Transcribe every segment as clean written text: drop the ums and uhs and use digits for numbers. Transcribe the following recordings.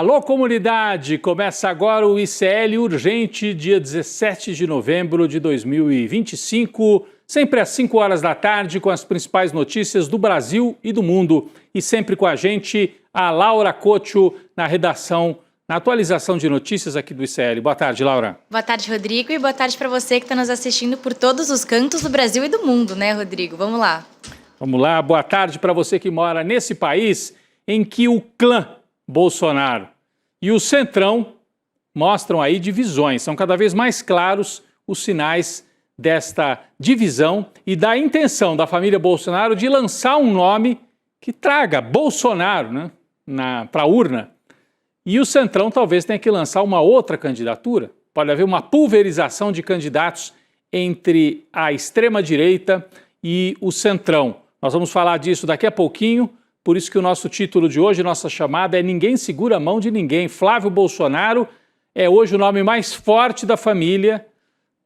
Alô, comunidade! Começa agora o ICL Urgente, dia 17 de novembro de 2025, sempre às 5 horas da tarde, com as principais notícias do Brasil e do mundo. E sempre com a gente, a Laura Cotio, na redação, na atualização de notícias aqui do ICL. Boa tarde, Laura. Boa tarde, Rodrigo, e boa tarde para você que está nos assistindo por todos os cantos do Brasil e do mundo, né, Rodrigo? Vamos lá. Vamos lá, boa tarde para você que mora nesse país em que o clã Bolsonaro e o Centrão mostram aí divisões. São cada vez mais claros os sinais desta divisão e da intenção da família Bolsonaro de lançar um nome que traga Bolsonaro, né, para a urna. E o Centrão talvez tenha que lançar uma outra candidatura. Pode haver uma pulverização de candidatos entre a extrema-direita e o Centrão. Nós vamos falar disso daqui a pouquinho. Por isso que o nosso título de hoje, nossa chamada é Ninguém Segura a Mão de Ninguém. Flávio Bolsonaro é hoje o nome mais forte da família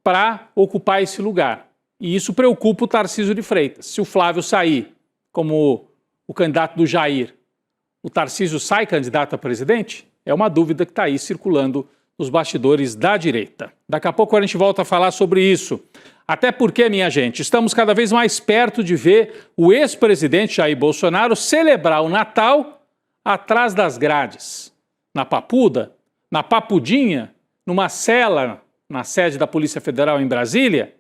para ocupar esse lugar. E isso preocupa o Tarcísio de Freitas. Se o Flávio sair como o candidato do Jair, o Tarcísio sai candidato a presidente? É uma dúvida que está aí circulando nos bastidores da direita. Daqui a pouco a gente volta a falar sobre isso. Até porque, minha gente, estamos cada vez mais perto de ver o ex-presidente Jair Bolsonaro celebrar o Natal atrás das grades. Na Papuda, na Papudinha, numa cela na sede da Polícia Federal em Brasília.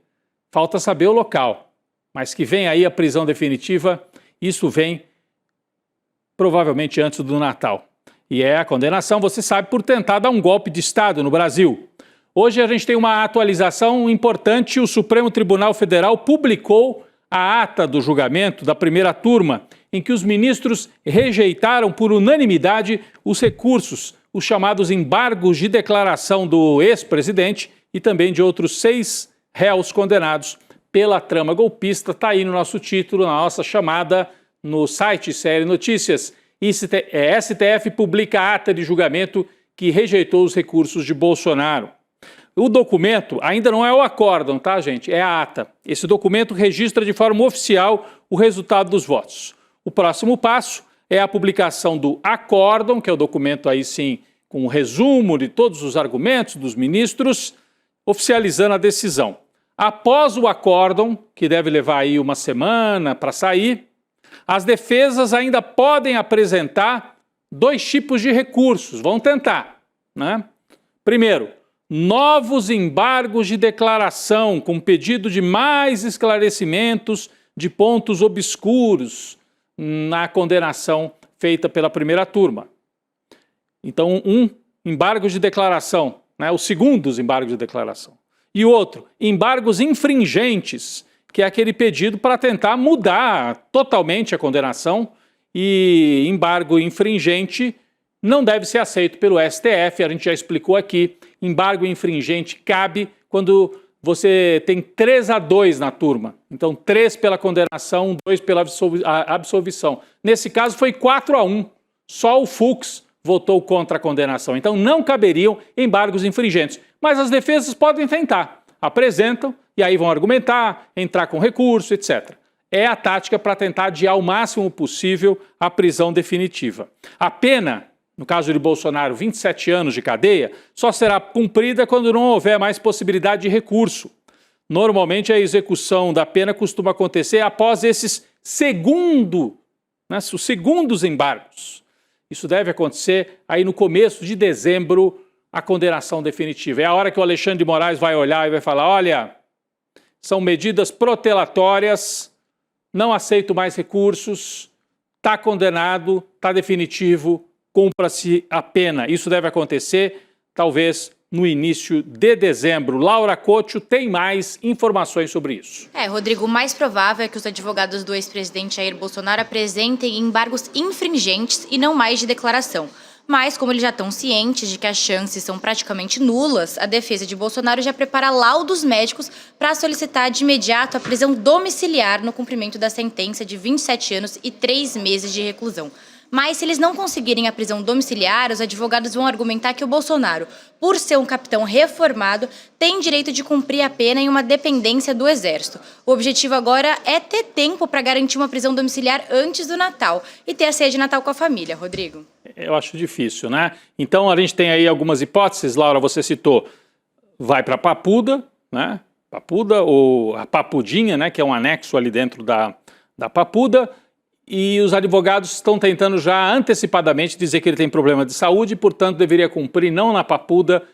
Falta saber o local. Mas que vem aí a prisão definitiva, isso vem provavelmente antes do Natal. E é a condenação, você sabe, por tentar dar um golpe de Estado no Brasil. Hoje a gente tem uma atualização importante. O Supremo Tribunal Federal publicou a ata do julgamento da primeira turma, em que os ministros rejeitaram por unanimidade os recursos, os chamados embargos de declaração do ex-presidente e também de outros 6 réus condenados pela trama golpista. Está aí no nosso título, na nossa chamada, no site ICL Notícias. STF publica a ata de julgamento que rejeitou os recursos de Bolsonaro. O documento ainda não é o acórdão, tá, gente? É a ata. Esse documento registra de forma oficial o resultado dos votos. O próximo passo é a publicação do acórdão, que é o documento aí sim com um resumo de todos os argumentos dos ministros, oficializando a decisão. Após o acórdão, que deve levar aí uma semana para sair, as defesas ainda podem apresentar 2 tipos de recursos. Vão tentar, né? Primeiro, novos embargos de declaração com pedido de mais esclarecimentos de pontos obscuros na condenação feita pela primeira turma. Então, um embargo de declaração, né, o segundo dos embargos de declaração. E outro, embargos infringentes, que é aquele pedido para tentar mudar totalmente a condenação, e embargo infringente não deve ser aceito pelo STF, a gente já explicou aqui. Embargo infringente cabe quando você tem 3-2 na turma. Então, 3 pela condenação, 2 pela absolvição. Nesse caso, foi 4-1. Só o Fux votou contra a condenação. Então, não caberiam embargos infringentes. Mas as defesas podem tentar. Apresentam e aí vão argumentar, entrar com recurso, etc. É a tática para tentar adiar o máximo possível a prisão definitiva. A pena, no caso de Bolsonaro, 27 anos de cadeia, só será cumprida quando não houver mais possibilidade de recurso. Normalmente a execução da pena costuma acontecer após os segundos embargos. Isso deve acontecer aí no começo de dezembro, a condenação definitiva. É a hora que o Alexandre de Moraes vai olhar e vai falar: olha, são medidas protelatórias, não aceito mais recursos, está condenado, está definitivo, cumpra-se a pena. Isso deve acontecer, talvez, no início de dezembro. Laura Cotio tem mais informações sobre isso. Rodrigo, o mais provável é que os advogados do ex-presidente Jair Bolsonaro apresentem embargos infringentes e não mais de declaração. Mas, como eles já estão cientes de que as chances são praticamente nulas, a defesa de Bolsonaro já prepara laudos médicos para solicitar de imediato a prisão domiciliar no cumprimento da sentença de 27 anos e 3 meses de reclusão. Mas se eles não conseguirem a prisão domiciliar, os advogados vão argumentar que o Bolsonaro, por ser um capitão reformado, tem direito de cumprir a pena em uma dependência do Exército. O objetivo agora é ter tempo para garantir uma prisão domiciliar antes do Natal e ter a ceia de Natal com a família, Rodrigo. Eu acho difícil, né? Então a gente tem aí algumas hipóteses, Laura, você citou, vai para Papuda, né? Papuda ou a Papudinha, né? Que é um anexo ali dentro da Papuda. E os advogados estão tentando já antecipadamente dizer que ele tem problema de saúde e, portanto, deveria cumprir não na Papuda,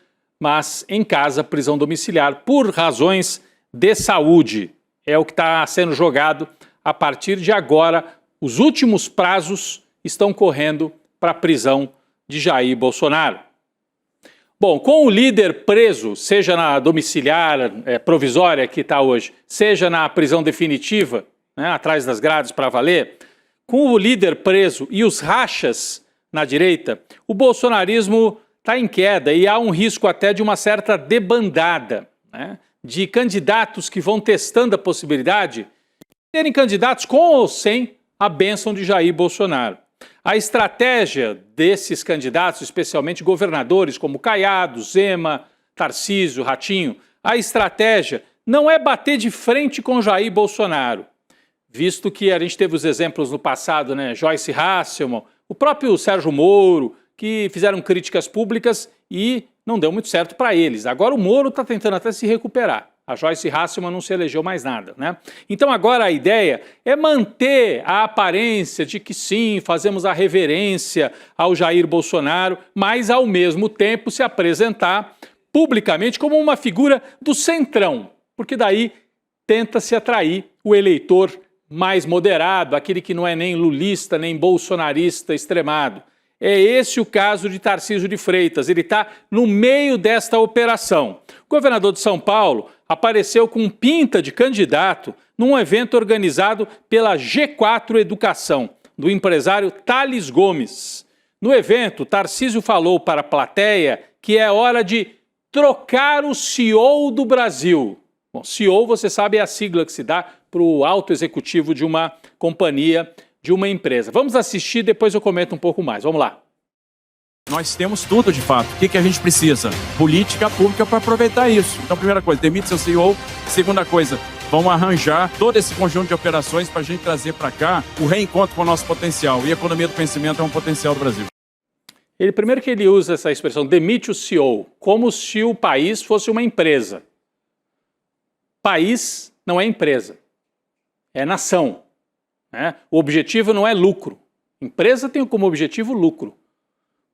mas em casa, prisão domiciliar, por razões de saúde. É o que está sendo jogado a partir de agora. Os últimos prazos estão correndo para a prisão de Jair Bolsonaro. Bom, com o líder preso, seja na domiciliar provisória que está hoje, seja na prisão definitiva, né, atrás das grades para valer, com o líder preso e os rachas na direita, o bolsonarismo está em queda e há um risco até de uma certa debandada, né, de candidatos que vão testando a possibilidade de serem candidatos com ou sem a bênção de Jair Bolsonaro. A estratégia desses candidatos, especialmente governadores como Caiado, Zema, Tarcísio, Ratinho, a estratégia não é bater de frente com Jair Bolsonaro, visto que a gente teve os exemplos no passado, né? Joyce Hasselmann, o próprio Sérgio Moro, que fizeram críticas públicas e não deu muito certo para eles. Agora o Moro está tentando até se recuperar. A Joyce Hasselmann não se elegeu mais nada, né? Então agora a ideia é manter a aparência de que sim, fazemos a reverência ao Jair Bolsonaro, mas ao mesmo tempo se apresentar publicamente como uma figura do centrão, porque daí tenta-se atrair o eleitor mais moderado, aquele que não é nem lulista, nem bolsonarista extremado. É esse o caso de Tarcísio de Freitas, ele está no meio desta operação. O governador de São Paulo apareceu com pinta de candidato num evento organizado pela G4 Educação, do empresário Thales Gomes. No evento, Tarcísio falou para a plateia que é hora de trocar o CEO do Brasil. Bom, CEO, você sabe, é a sigla que se dá para o alto executivo de uma companhia, de uma empresa. Vamos assistir, depois eu comento um pouco mais. Vamos lá. Nós temos tudo de fato. O que a gente precisa? Política pública para aproveitar isso. Então, primeira coisa, demite seu CEO. Segunda coisa, vamos arranjar todo esse conjunto de operações para a gente trazer para cá o reencontro com o nosso potencial. E a economia do conhecimento é um potencial do Brasil. Primeiro que ele usa essa expressão, demite o CEO, como se o país fosse uma empresa. País não é empresa, é nação, né? O objetivo não é lucro. Empresa tem como objetivo lucro.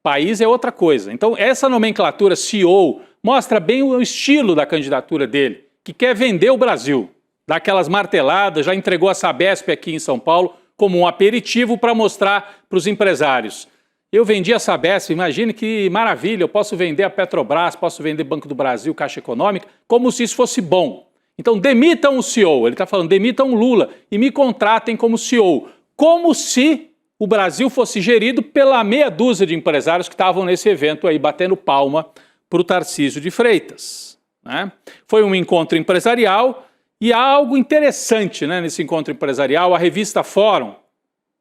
País é outra coisa. Então, essa nomenclatura CEO mostra bem o estilo da candidatura dele, que quer vender o Brasil. Dá aquelas marteladas, já entregou a Sabesp aqui em São Paulo como um aperitivo para mostrar para os empresários. Eu vendi a Sabesp, imagine que maravilha, eu posso vender a Petrobras, posso vender Banco do Brasil, Caixa Econômica, como se isso fosse bom. Então, demitam o CEO, ele está falando, demitam o Lula e me contratem como CEO, como se o Brasil fosse gerido pela meia dúzia de empresários que estavam nesse evento aí, batendo palma para o Tarcísio de Freitas, né? Foi um encontro empresarial e há algo interessante, né, nesse encontro empresarial. A revista Fórum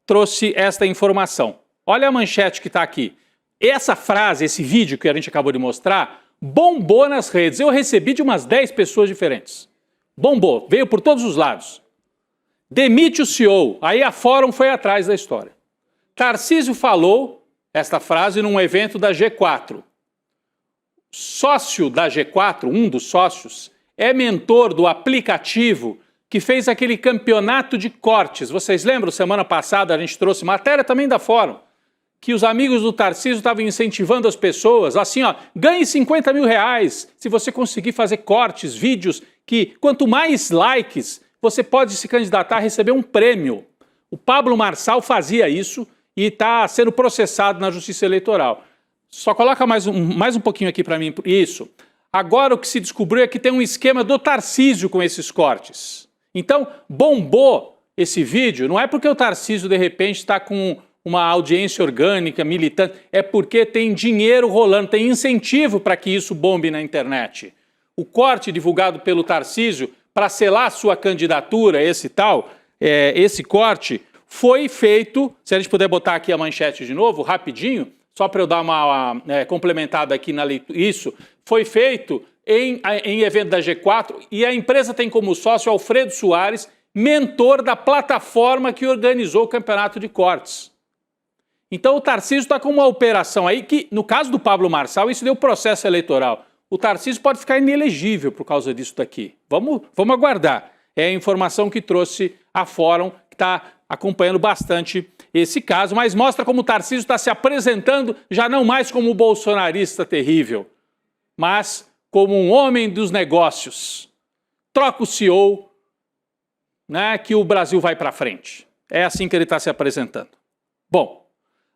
trouxe esta informação. Olha a manchete que está aqui. Essa frase, esse vídeo que a gente acabou de mostrar, bombou nas redes. Eu recebi de umas 10 pessoas diferentes. Bombou, veio por todos os lados. Demite o CEO. Aí a Fórum foi atrás da história. Tarcísio falou esta frase num evento da G4. Sócio da G4, um dos sócios, é mentor do aplicativo que fez aquele campeonato de cortes. Vocês lembram? Semana passada a gente trouxe matéria também da Fórum, que os amigos do Tarcísio estavam incentivando as pessoas, assim, ó, ganhe 50 mil reais se você conseguir fazer cortes, vídeos, que quanto mais likes, você pode se candidatar a receber um prêmio. O Pablo Marçal fazia isso e está sendo processado na Justiça Eleitoral. Só coloca mais um pouquinho aqui para mim. Isso. Agora o que se descobriu é que tem um esquema do Tarcísio com esses cortes. Então, bombou esse vídeo, não é porque o Tarcísio, de repente, está com uma audiência orgânica, militante, é porque tem dinheiro rolando, tem incentivo para que isso bombe na internet. O corte divulgado pelo Tarcísio para selar sua candidatura, esse corte, foi feito, se a gente puder botar aqui a manchete de novo, rapidinho, só para eu dar uma complementada aqui na leitura, isso, foi feito em evento da G4 e a empresa tem como sócio Alfredo Soares, mentor da plataforma que organizou o campeonato de cortes. Então o Tarcísio está com uma operação aí que, no caso do Pablo Marçal, isso deu processo eleitoral. O Tarcísio pode ficar inelegível por causa disso daqui. Vamos aguardar. É a informação que trouxe a Fórum, que está acompanhando bastante esse caso, mas mostra como o Tarcísio está se apresentando já não mais como um bolsonarista terrível, mas como um homem dos negócios. Troca o CEO, né, que o Brasil vai para frente. É assim que ele está se apresentando. Bom,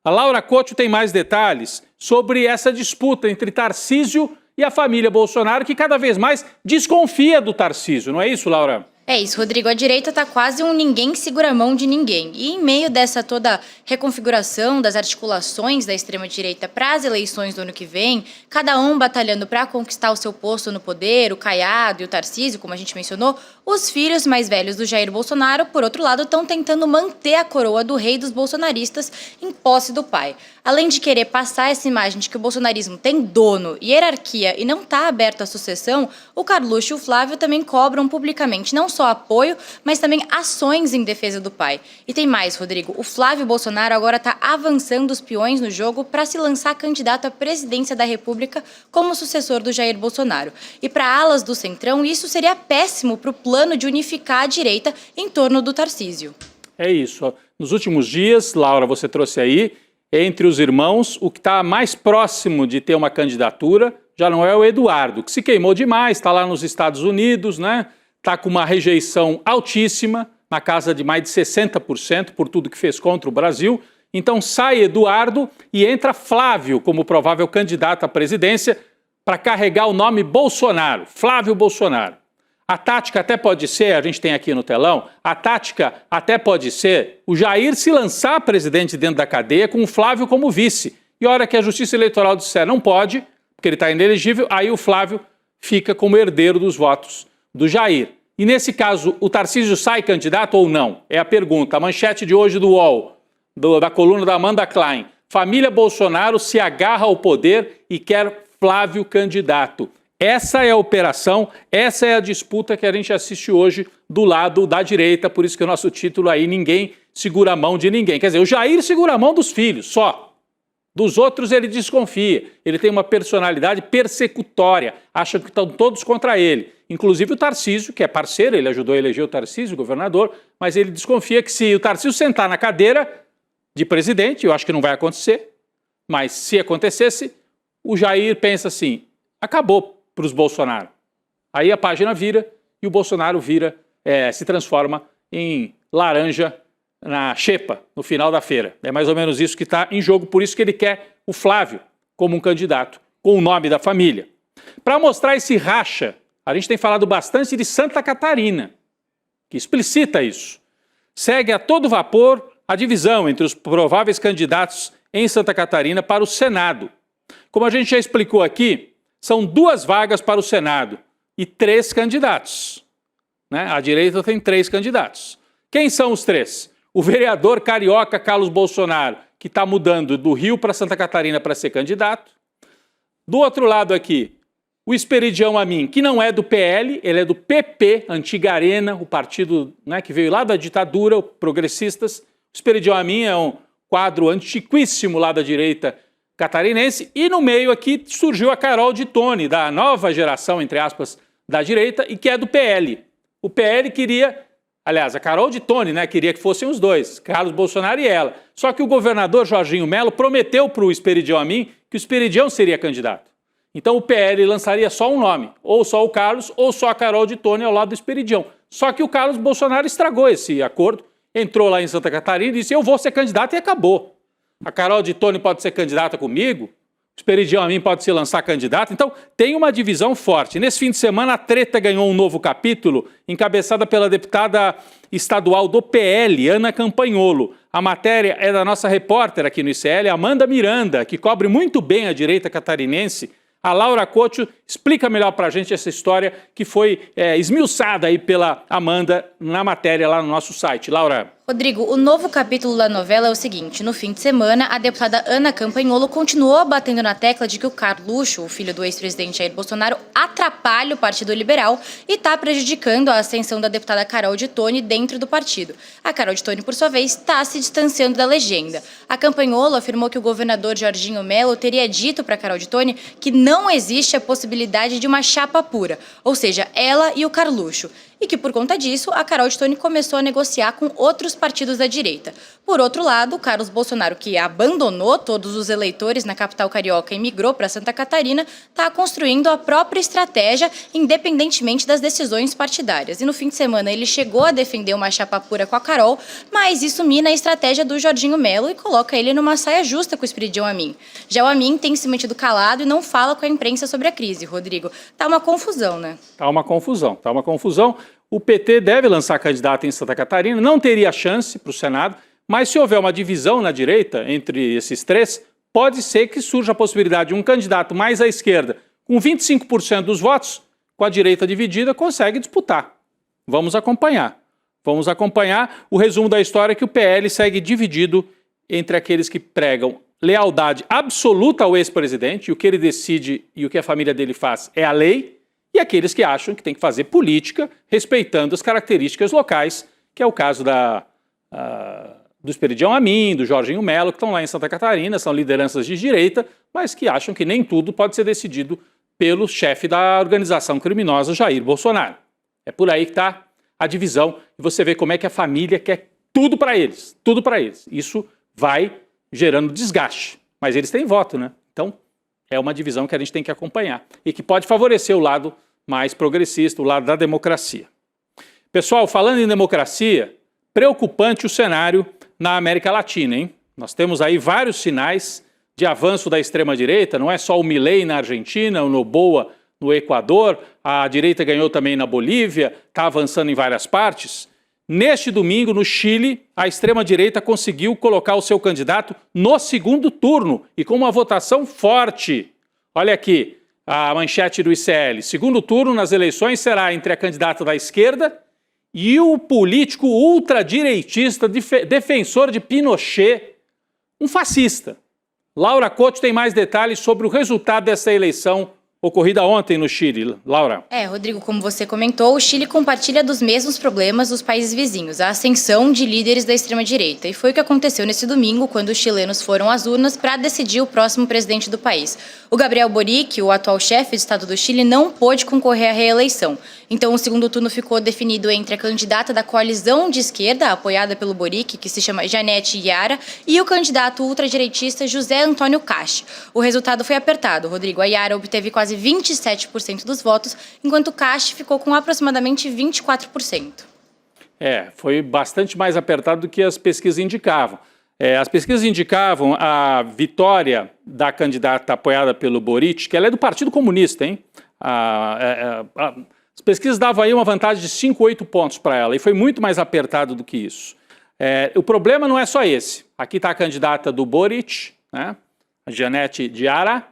a Laura Couto tem mais detalhes sobre essa disputa entre Tarcísio e a família Bolsonaro, que cada vez mais desconfia do Tarcísio. Não é isso, Laura? É isso, Rodrigo. A direita tá quase um ninguém segura a mão de ninguém. E em meio dessa toda reconfiguração das articulações da extrema-direita para as eleições do ano que vem, cada um batalhando para conquistar o seu posto no poder, o Caiado e o Tarcísio, como a gente mencionou, os filhos mais velhos do Jair Bolsonaro, por outro lado, estão tentando manter a coroa do rei dos bolsonaristas em posse do pai. Além de querer passar essa imagem de que o bolsonarismo tem dono e hierarquia e não está aberto à sucessão, o Carluxo e o Flávio também cobram publicamente não só apoio, mas também ações em defesa do pai. E tem mais, Rodrigo. O Flávio Bolsonaro agora está avançando os peões no jogo para se lançar candidato à presidência da República como sucessor do Jair Bolsonaro. E para alas do Centrão, isso seria péssimo para o plano de unificar a direita em torno do Tarcísio. É isso. Nos últimos dias, Laura, você trouxe aí, entre os irmãos, o que está mais próximo de ter uma candidatura já não é o Eduardo, que se queimou demais, está lá nos Estados Unidos, né? Está com uma rejeição altíssima, na casa de mais de 60% por tudo que fez contra o Brasil. Então sai Eduardo e entra Flávio como provável candidato à presidência para carregar o nome Bolsonaro, Flávio Bolsonaro. A tática até pode ser, a gente tem aqui no telão, a tática até pode ser o Jair se lançar presidente dentro da cadeia com o Flávio como vice. E a hora que a Justiça Eleitoral disser não pode, porque ele está inelegível, aí o Flávio fica como herdeiro dos votos do Jair. E nesse caso, o Tarcísio sai candidato ou não? É a pergunta. A manchete de hoje do UOL, da coluna da Amanda Klein. Família Bolsonaro se agarra ao poder e quer Flávio candidato. Essa é a operação, essa é a disputa que a gente assiste hoje do lado da direita, por isso que o nosso título aí, ninguém segura a mão de ninguém. Quer dizer, o Jair segura a mão dos filhos, só. Dos outros ele desconfia, ele tem uma personalidade persecutória, acha que estão todos contra ele. Inclusive o Tarcísio, que é parceiro, ele ajudou a eleger o Tarcísio, governador, mas ele desconfia que se o Tarcísio sentar na cadeira de presidente, eu acho que não vai acontecer, mas se acontecesse, o Jair pensa assim, acabou para os Bolsonaro. Aí a página vira e o Bolsonaro se transforma em laranja na xepa, no final da feira. É mais ou menos isso que está em jogo, por isso que ele quer o Flávio como um candidato, com o nome da família. Para mostrar esse racha, a gente tem falado bastante de Santa Catarina, que explicita isso. Segue a todo vapor a divisão entre os prováveis candidatos em Santa Catarina para o Senado. Como a gente já explicou aqui, são 2 vagas para o Senado e 3 candidatos. Né? A direita tem 3 candidatos. Quem são os 3? O vereador carioca Carlos Bolsonaro, que está mudando do Rio para Santa Catarina para ser candidato. Do outro lado aqui, o Esperidião Amin, que não é do PL, ele é do PP, Antiga Arena, o partido, né, que veio lá da ditadura, progressistas. O Esperidião Amin é um quadro antiquíssimo lá da direita catarinense, e no meio aqui surgiu a Carol de Tone, da nova geração, entre aspas, da direita, e que é do PL. O PL queria, aliás, a Carol de Tone, né, queria que fossem os dois, Carlos Bolsonaro e ela. Só que o governador Jorginho Melo prometeu para o Esperidião Amin que o Esperidião seria candidato. Então o PL lançaria só um nome, ou só o Carlos, ou só a Carol de Tone ao lado do Esperidião. Só que o Carlos Bolsonaro estragou esse acordo, entrou lá em Santa Catarina e disse, eu vou ser candidato e acabou. A Carol de Tone pode ser candidata comigo, o Esperidião Amin pode se lançar candidato. Então, tem uma divisão forte. Nesse fim de semana, a treta ganhou um novo capítulo, encabeçada pela deputada estadual do PL, Ana Campanholo. A matéria é da nossa repórter aqui no ICL, Amanda Miranda, que cobre muito bem a direita catarinense. A Laura Couto explica melhor para a gente essa história que foi esmiuçada aí pela Amanda na matéria lá no nosso site. Laura. Rodrigo, o novo capítulo da novela é o seguinte: no fim de semana, a deputada Ana Campagnolo continuou batendo na tecla de que o Carluxo, o filho do ex-presidente Jair Bolsonaro, atrapalha o Partido Liberal e está prejudicando a ascensão da deputada Carol de Tone dentro do partido. A Carol de Tone, por sua vez, está se distanciando da legenda. A Campagnolo afirmou que o governador Jorginho Melo teria dito para Carol de Tone que não existe a possibilidade de uma chapa pura, ou seja, ela e o Carluxo. E que, por conta disso, a Carol de Tone começou a negociar com outros partidos da direita. Por outro lado, Carlos Bolsonaro, que abandonou todos os eleitores na capital carioca e migrou para Santa Catarina, está construindo a própria estratégia, independentemente das decisões partidárias. E no fim de semana ele chegou a defender uma chapa pura com a Carol, mas isso mina a estratégia do Jorginho Melo e coloca ele numa saia justa com o Esperidião Amin. Já o Amin tem se mantido calado e não fala com a imprensa sobre a crise. Rodrigo, tá uma confusão, né? Tá uma confusão. O PT deve lançar candidato em Santa Catarina, não teria chance para o Senado, mas se houver uma divisão na direita entre esses três, pode ser que surja a possibilidade de um candidato mais à esquerda, com 25% dos votos, com a direita dividida, consegue disputar. Vamos acompanhar. O resumo da história é que o PL segue dividido entre aqueles que pregam lealdade absoluta ao ex-presidente, e o que ele decide e o que a família dele faz é a lei, e aqueles que acham que tem que fazer política respeitando as características locais, que é o caso do Esperidião Amin, do Jorginho Melo, que estão lá em Santa Catarina, são lideranças de direita, mas que acham que nem tudo pode ser decidido pelo chefe da organização criminosa, Jair Bolsonaro. É por aí que está a divisão, e você vê como é que a família quer tudo para eles, tudo para eles. Isso vai gerando desgaste, mas eles têm voto, né? Então, é uma divisão que a gente tem que acompanhar e que pode favorecer o lado mais progressista, o lado da democracia. Pessoal, falando em democracia, preocupante o cenário na América Latina, hein? Nós temos aí vários sinais de avanço da extrema-direita, não é só o Milei na Argentina, o Noboa no Equador, a direita ganhou também na Bolívia, está avançando em várias partes. Neste domingo, no Chile, a extrema-direita conseguiu colocar o seu candidato no segundo turno e com uma votação forte. Olha aqui a manchete do ICL. Segundo turno nas eleições será entre a candidata da esquerda e o político ultradireitista, defensor de Pinochet, um fascista. Laura Couto tem mais detalhes sobre o resultado dessa eleição ocorrida ontem no Chile. Laura. Rodrigo, como você comentou, o Chile compartilha dos mesmos problemas dos países vizinhos, a ascensão de líderes da extrema-direita. E foi o que aconteceu nesse domingo, quando os chilenos foram às urnas para decidir o próximo presidente do país. O Gabriel Boric, o atual chefe de Estado do Chile, não pôde concorrer à reeleição. Então, o segundo turno ficou definido entre a candidata da coalizão de esquerda, apoiada pelo Boric, que se chama Janete Iara, e o candidato ultradireitista José Antônio Cast. O resultado foi apertado, Rodrigo. A Iara obteve quase 27% dos votos, enquanto o Cast ficou com aproximadamente 24%. Foi bastante mais apertado do que as pesquisas indicavam. As pesquisas indicavam a vitória da candidata apoiada pelo Boric, que ela é do Partido Comunista, hein? As pesquisas davam aí uma vantagem de 5, 8 pontos para ela, e foi muito mais apertado do que isso. O problema não é só esse. Aqui está a candidata do Boric, né? A Janete Iara,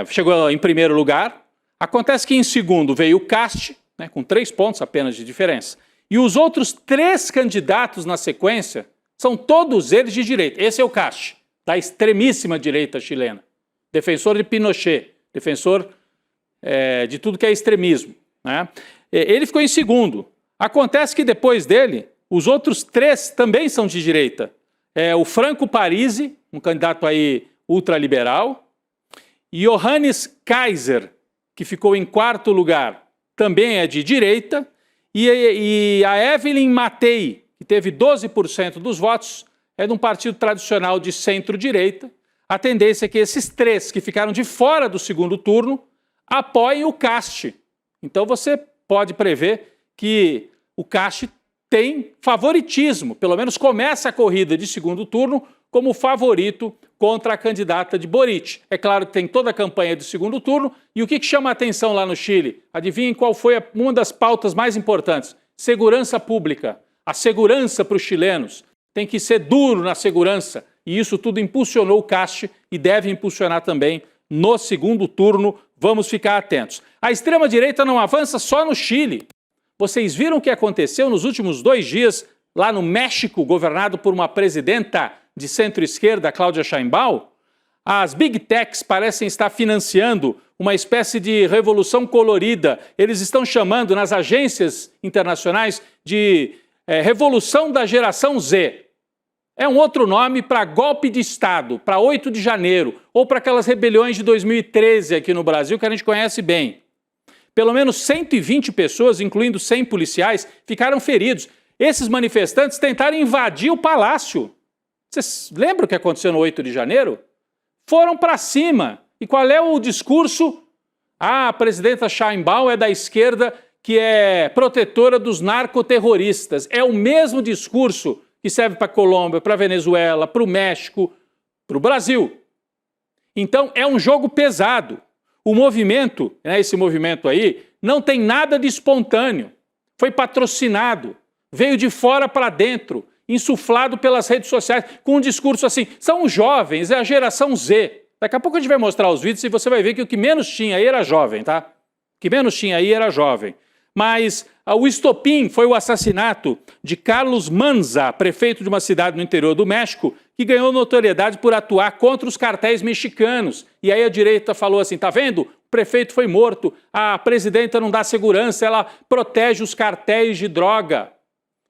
chegou em primeiro lugar. Acontece que em segundo veio o Cast, né, com 3 pontos apenas de diferença. E os outros 3 candidatos na sequência são todos eles de direita. Esse é o Cast, da extremíssima direita chilena. Defensor de Pinochet, defensor de tudo que é extremismo, né? Ele ficou em segundo. Acontece que depois dele, os outros 3 também são de direita. O Franco Parisi, um candidato aí ultraliberal, e Johannes Kaiser, que ficou em 4º lugar, também é de direita, e a Evelyn Matei, que teve 12% dos votos, é de um partido tradicional de centro-direita. A tendência é que esses 3 que ficaram de fora do segundo turno apoiem o Cast. Então você pode prever que o Cast tem favoritismo, pelo menos começa a corrida de segundo turno como favorito contra a candidata de Boric. É claro que tem toda a campanha do segundo turno, e o que chama a atenção lá no Chile? Adivinhem qual foi uma das pautas mais importantes? Segurança pública. A segurança para os chilenos. Tem que ser duro na segurança, e isso tudo impulsionou o Cast e deve impulsionar também no segundo turno. Vamos ficar atentos. A extrema-direita não avança só no Chile. Vocês viram o que aconteceu nos últimos 2 dias lá no México, governado por uma presidenta de centro-esquerda, Cláudia Sheinbaum, as Big Techs parecem estar financiando uma espécie de revolução colorida. Eles estão chamando nas agências internacionais de Revolução da Geração Z. É um outro nome para golpe de Estado, para 8 de janeiro, ou para aquelas rebeliões de 2013 aqui no Brasil que a gente conhece bem. Pelo menos 120 pessoas, incluindo 100 policiais, ficaram feridos. Esses manifestantes tentaram invadir o palácio. Vocês lembram o que aconteceu no 8 de janeiro? Foram para cima. E qual é o discurso? A presidenta Sheinbaum é da esquerda, que é protetora dos narcoterroristas. É o mesmo discurso que serve para a Colômbia, para a Venezuela, para o México, para o Brasil. Então é um jogo pesado. O movimento, esse movimento aí, não tem nada de espontâneo. Foi patrocinado, veio de fora para dentro, insuflado pelas redes sociais, com um discurso assim, são os jovens, é a geração Z. Daqui a pouco a gente vai mostrar os vídeos e você vai ver que o que menos tinha aí era jovem, tá? O que menos tinha aí era jovem. Mas o estopim foi o assassinato de Carlos Manza, prefeito de uma cidade no interior do México, que ganhou notoriedade por atuar contra os cartéis mexicanos. E aí a direita falou assim, tá vendo? O prefeito foi morto, a presidenta não dá segurança, ela protege os cartéis de droga.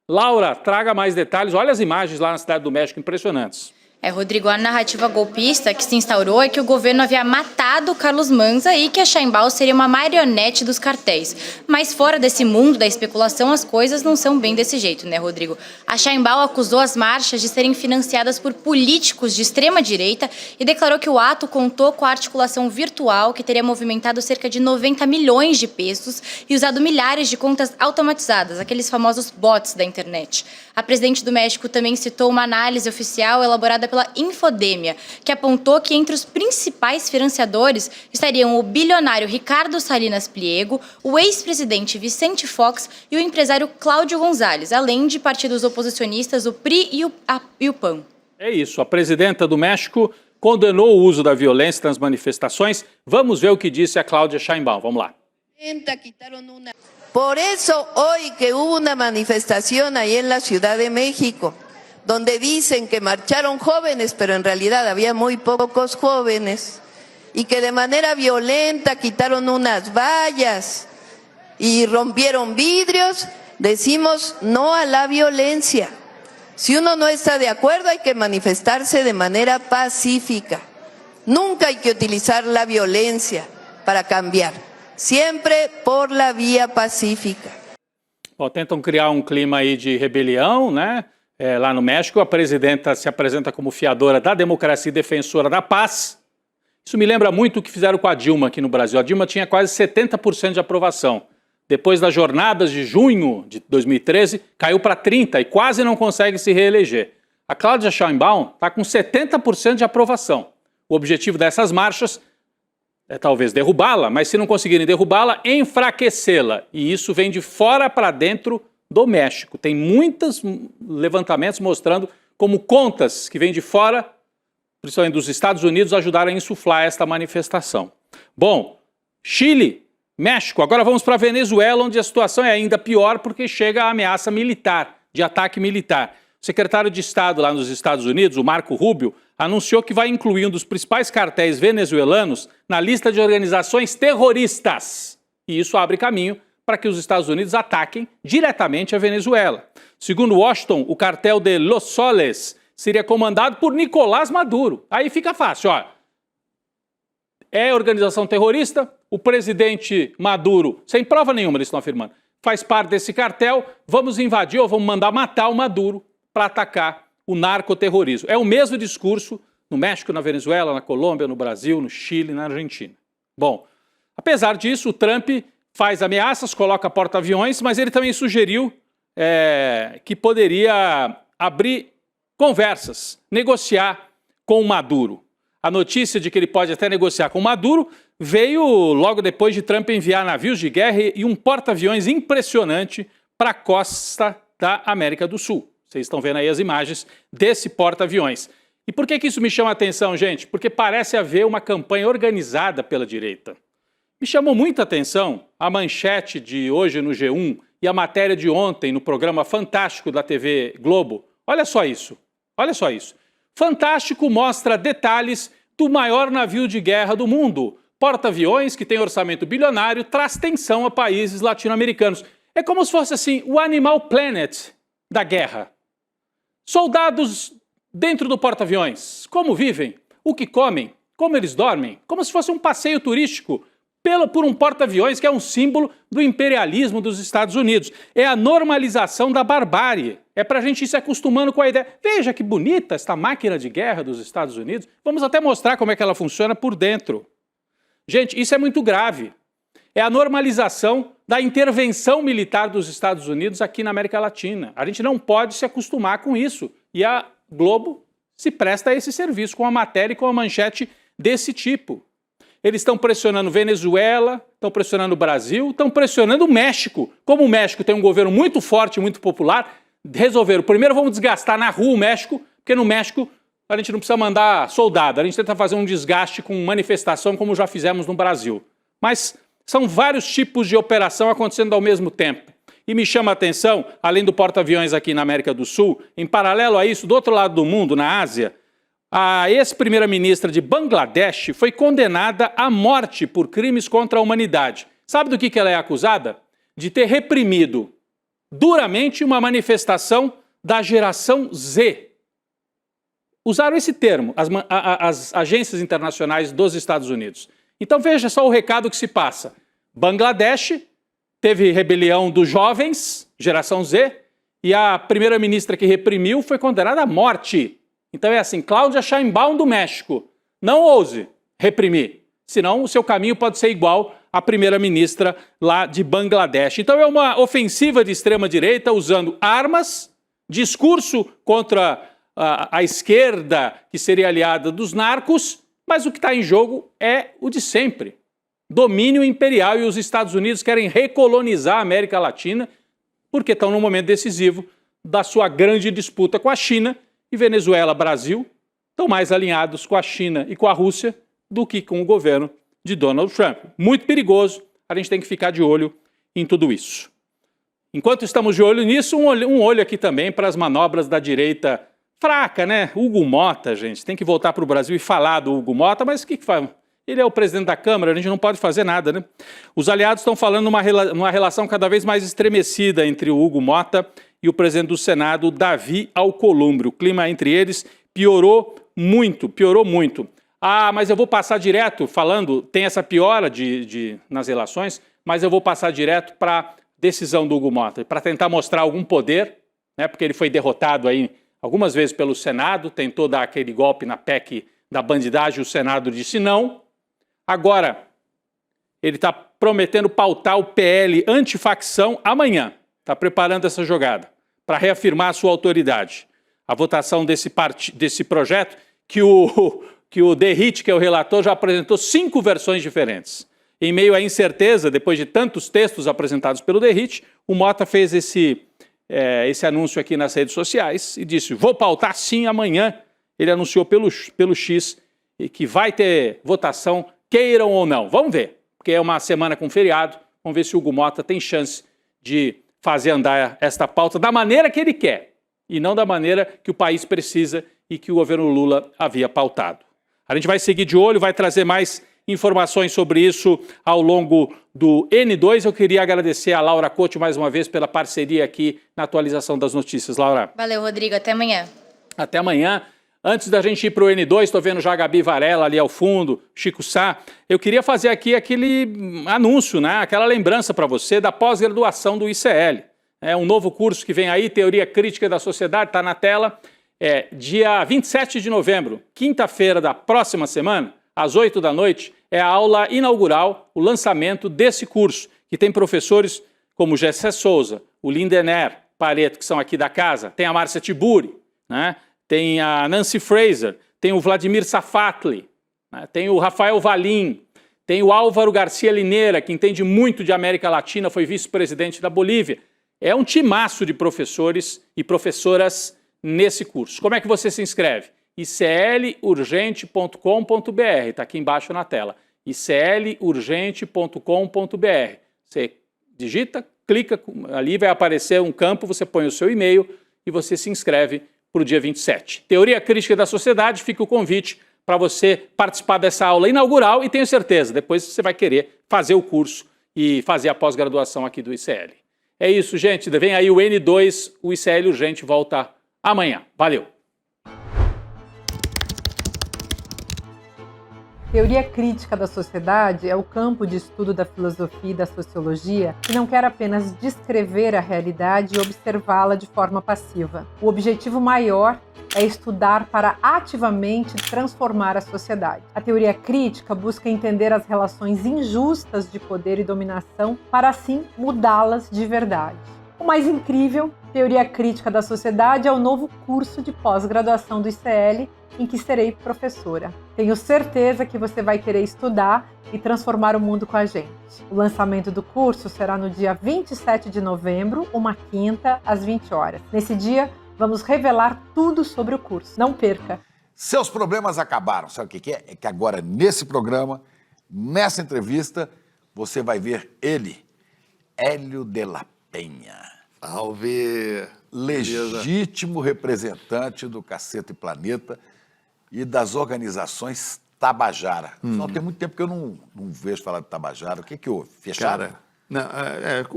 Laura, traga mais detalhes. Olha as imagens lá na cidade do México, impressionantes. Rodrigo, a narrativa golpista que se instaurou é que o governo havia matado Carlos Manza e que a Sheinbaum seria uma marionete dos cartéis. Mas fora desse mundo da especulação, as coisas não são bem desse jeito, né, Rodrigo? A Sheinbaum acusou as marchas de serem financiadas por políticos de extrema-direita e declarou que o ato contou com a articulação virtual que teria movimentado cerca de 90 milhões de pesos e usado milhares de contas automatizadas, aqueles famosos bots da internet. A presidente do México também citou uma análise oficial elaborada pela Infodemia, que apontou que entre os principais financiadores estariam o bilionário Ricardo Salinas Pliego, o ex-presidente Vicente Fox e o empresário Cláudio Gonzalez, além de partidos oposicionistas, o PRI e o PAN. É isso, a presidenta do México condenou o uso da violência nas manifestações. Vamos ver o que disse a Cláudia Sheinbaum. Vamos lá. Por eso hoy que hubo una manifestación ahí en la Ciudad de México, donde dicen que marcharon jóvenes, pero en realidad había muy pocos jóvenes, y que de manera violenta quitaron unas vallas y rompieron vidrios, decimos no a la violencia. Si uno no está de acuerdo, hay que manifestarse de manera pacífica. Nunca hay que utilizar la violencia para cambiar, siempre por la vía pacífica. Bom, tentam criar um clima aí de rebelião, né? Lá no México, a presidenta se apresenta como fiadora da democracia e defensora da paz. Isso me lembra muito o que fizeram com a Dilma aqui no Brasil. A Dilma tinha quase 70% de aprovação. Depois das jornadas de junho de 2013, caiu para 30% e quase não consegue se reeleger. A Cláudia Sheinbaum está com 70% de aprovação. O objetivo dessas marchas é talvez derrubá-la, mas se não conseguirem derrubá-la, enfraquecê-la. E isso vem de fora para dentro do México. Tem muitos levantamentos mostrando como contas que vêm de fora, principalmente dos Estados Unidos, ajudaram a insuflar esta manifestação. Bom, Chile, México, agora vamos para a Venezuela, onde a situação é ainda pior porque chega a ameaça militar, de ataque militar. O secretário de Estado lá nos Estados Unidos, o Marco Rubio, anunciou que vai incluir um dos principais cartéis venezuelanos na lista de organizações terroristas. E isso abre caminho para que os Estados Unidos ataquem diretamente a Venezuela. Segundo Washington, o cartel de Los Soles seria comandado por Nicolás Maduro. Aí fica fácil, ó. É organização terrorista, o presidente Maduro, sem prova nenhuma eles estão afirmando, faz parte desse cartel, vamos invadir ou vamos mandar matar o Maduro para atacar o narcoterrorismo. É o mesmo discurso no México, na Venezuela, na Colômbia, no Brasil, no Chile, na Argentina. Bom, apesar disso, o Trump faz ameaças, coloca porta-aviões, mas ele também sugeriu que poderia abrir conversas, negociar com o Maduro. A notícia de que ele pode até negociar com o Maduro veio logo depois de Trump enviar navios de guerra e um porta-aviões impressionante para a costa da América do Sul. Vocês estão vendo aí as imagens desse porta-aviões. E por que isso me chama a atenção, gente? Porque parece haver uma campanha organizada pela direita. Me chamou muita atenção a manchete de hoje no G1 e a matéria de ontem no programa Fantástico da TV Globo. Olha só isso, olha só isso. Fantástico mostra detalhes do maior navio de guerra do mundo. Porta-aviões, que tem orçamento bilionário, traz tensão a países latino-americanos. É como se fosse assim, o Animal Planet da guerra. Soldados dentro do porta-aviões, como vivem, o que comem, como eles dormem, como se fosse um passeio turístico por um porta-aviões que é um símbolo do imperialismo dos Estados Unidos. É a normalização da barbárie. É para a gente ir se acostumando com a ideia. Veja que bonita esta máquina de guerra dos Estados Unidos. Vamos até mostrar como é que ela funciona por dentro. Gente, isso é muito grave. É a normalização da intervenção militar dos Estados Unidos aqui na América Latina. A gente não pode se acostumar com isso. E a Globo se presta a esse serviço com a matéria e com a manchete desse tipo. Eles estão pressionando Venezuela, estão pressionando o Brasil, estão pressionando o México. Como o México tem um governo muito forte, muito popular, resolveram, primeiro vamos desgastar na rua o México, porque no México a gente não precisa mandar soldado, a gente tenta fazer um desgaste com manifestação como já fizemos no Brasil. Mas são vários tipos de operação acontecendo ao mesmo tempo. E me chama a atenção, além do porta-aviões aqui na América do Sul, em paralelo a isso, do outro lado do mundo, na Ásia, a ex-primeira-ministra de Bangladesh foi condenada à morte por crimes contra a humanidade. Sabe do que ela é acusada? De ter reprimido duramente uma manifestação da geração Z. Usaram esse termo, as agências internacionais dos Estados Unidos. Então veja só o recado que se passa. Bangladesh teve rebelião dos jovens, geração Z, e a primeira-ministra que reprimiu foi condenada à morte. Então é assim, Cláudia Sheinbaum do México, não ouse reprimir, senão o seu caminho pode ser igual à primeira-ministra lá de Bangladesh. Então é uma ofensiva de extrema-direita usando armas, discurso contra a esquerda, que seria aliada dos narcos, mas o que está em jogo é o de sempre. Domínio imperial, e os Estados Unidos querem recolonizar a América Latina porque estão num momento decisivo da sua grande disputa com a China, e Venezuela, Brasil, estão mais alinhados com a China e com a Rússia do que com o governo de Donald Trump. Muito perigoso, a gente tem que ficar de olho em tudo isso. Enquanto estamos de olho nisso, um olho aqui também para as manobras da direita fraca, né? Hugo Motta, gente, tem que voltar para o Brasil e falar do Hugo Motta, mas o que faz? Ele é o presidente da Câmara, a gente não pode fazer nada, né? Os aliados estão falando numa relação cada vez mais estremecida entre o Hugo Motta e o presidente do Senado, Davi Alcolumbre. O clima entre eles piorou muito, piorou muito. Ah, mas eu vou passar direto, falando, tem essa piora nas relações, mas eu vou passar direto para a decisão do Hugo Motta, para tentar mostrar algum poder, né, porque ele foi derrotado aí algumas vezes pelo Senado, tentou dar aquele golpe na PEC da bandidagem, o Senado disse não. Agora, ele está prometendo pautar o PL antifacção amanhã. Está preparando essa jogada para reafirmar a sua autoridade. A votação desse projeto, que o Derrite, que é o relator, já apresentou 5 versões diferentes. Em meio à incerteza, depois de tantos textos apresentados pelo Derrite, o Motta fez esse anúncio aqui nas redes sociais e disse, vou pautar sim amanhã. Ele anunciou pelo X que vai ter votação, queiram ou não. Vamos ver, porque é uma semana com feriado, vamos ver se o Hugo Motta tem chance de fazer andar esta pauta da maneira que ele quer e não da maneira que o país precisa e que o governo Lula havia pautado. A gente vai seguir de olho, vai trazer mais informações sobre isso ao longo do N2. Eu queria agradecer a Laura Couto mais uma vez pela parceria aqui na atualização das notícias. Laura. Valeu, Rodrigo. Até amanhã. Até amanhã. Antes da gente ir para o N2, estou vendo já a Gabi Varela ali ao fundo, Chico Sá. Eu queria fazer aqui aquele anúncio, né? Aquela lembrança para você da pós-graduação do ICL. É um novo curso que vem aí, Teoria Crítica da Sociedade, está na tela. Dia 27 de novembro, quinta-feira da próxima semana, às 8 da noite, é a aula inaugural, o lançamento desse curso, que tem professores como Gessé Souza, o Lindener Pareto, que são aqui da casa, tem a Márcia Tiburi, né? Tem a Nancy Fraser, tem o Vladimir Safatli, né? Tem o Rafael Valim, tem o Álvaro Garcia Lineira, que entende muito de América Latina, foi vice-presidente da Bolívia. É um timaço de professores e professoras nesse curso. Como é que você se inscreve? iclurgente.com.br, está aqui embaixo na tela. iclurgente.com.br. Você digita, clica, ali vai aparecer um campo, você põe o seu e-mail e você se inscreve para o dia 27. Teoria Crítica da Sociedade, fica o convite para você participar dessa aula inaugural e tenho certeza, depois você vai querer fazer o curso e fazer a pós-graduação aqui do ICL. É isso, gente. Vem aí o N2, o ICL Urgente volta amanhã. Valeu! Teoria crítica da sociedade é o campo de estudo da filosofia e da sociologia que não quer apenas descrever a realidade e observá-la de forma passiva. O objetivo maior é estudar para ativamente transformar a sociedade. A teoria crítica busca entender as relações injustas de poder e dominação para assim mudá-las de verdade. O mais incrível, Teoria Crítica da Sociedade, é o novo curso de pós-graduação do ICL, em que serei professora. Tenho certeza que você vai querer estudar e transformar o mundo com a gente. O lançamento do curso será no dia 27 de novembro, uma quinta, às 20 horas. Nesse dia, vamos revelar tudo sobre o curso. Não perca! Seus problemas acabaram. Sabe o que é? É que agora, nesse programa, nessa entrevista, você vai ver ele, Hélio de la Penha. Salve! Legítimo representante do Cacete Planeta e das organizações Tabajara. Não, tem muito tempo que eu não vejo falar de Tabajara. O que houve? Fecharam? Cara, não,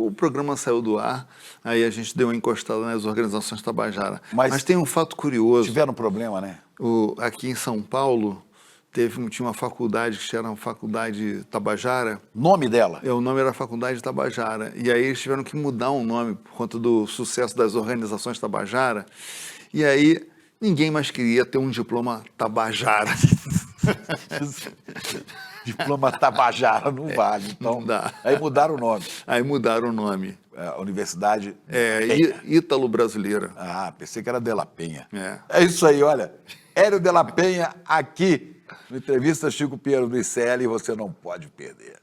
o programa saiu do ar, aí a gente deu uma encostada nas organizações Tabajara. Mas tem um fato curioso. Tiveram um problema, né? Aqui em São Paulo, tinha uma faculdade que era uma faculdade Tabajara. Nome dela? O nome era Faculdade Tabajara. E aí eles tiveram que mudar o nome por conta do sucesso das organizações Tabajara. E aí ninguém mais queria ter um diploma Tabajara. Diploma Tabajara não vale. Então, não dá. Aí mudaram o nome. Aí mudaram o nome. A Universidade... Ítalo Brasileira. Ah, pensei que era de la Penha. É isso aí, olha. Hélio de la Penha aqui no Entrevista Chico Pinheiro do ICL, e você não pode perder.